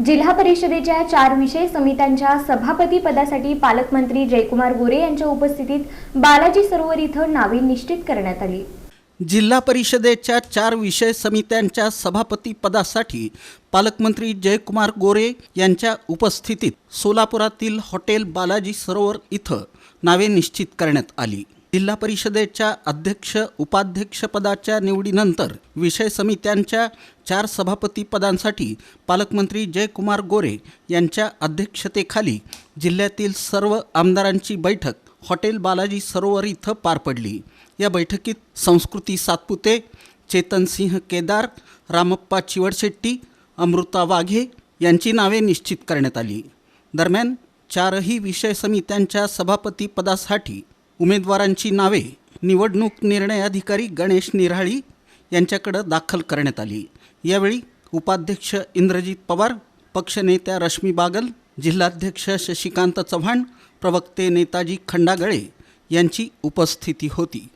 जिल्हा परिषदेच्या 4 विषय समित्यांच्या सभापती पदासाठी पालकमंत्री जयकुमार गोरे यांच्या उपस्थितीत बालाजी सरोवर इथं नावे निश्चित करण्यात आली। जिल्हा परिषदेच्या 4 विषय समित्यांच्या सभापती पदासाठी पालकमंत्री जयकुमार गोरे यांच्या उपस्थितीत सोलापुरातील हॉटेल बालाजी सरोवर इथं नावे निश्चित करण्यात आली। जिल्हा परिषदेच्या अध्यक्ष उपाध्यक्ष पदाच्या निवडीनंतर विषय समित्यांच्या 4 सभापती पदांसाठी पालकमंत्री जयकुमार गोरे यांच्या अध्यक्षतेखाली जिल्ह्यातील सर्व आमदारांची बैठक हॉटेल बालाजी सरोवर इथं पार पडली। या बैठकीत संस्कृती सातपुते, चेतनसिंह केदार, रामप्पा चिवडशेट्टी, अमृता वाघे यांची नावे निश्चित करण्यात आली। दरम्यान 4ही विषय समित्यांच्या सभापती पदासाठी उमेदवारांची नावे निवडणूक निर्णय अधिकारी गणेश निराळी यांच्याकडे दाखल करण्यात आली। यावेळी उपाध्यक्ष इंद्रजित पवार, पक्षनेत्या रश्मी बागल, जिल्हाध्यक्ष शशिकांत चव्हाण, प्रवक्ते नेताजी खंडागळे यांची उपस्थिती होती।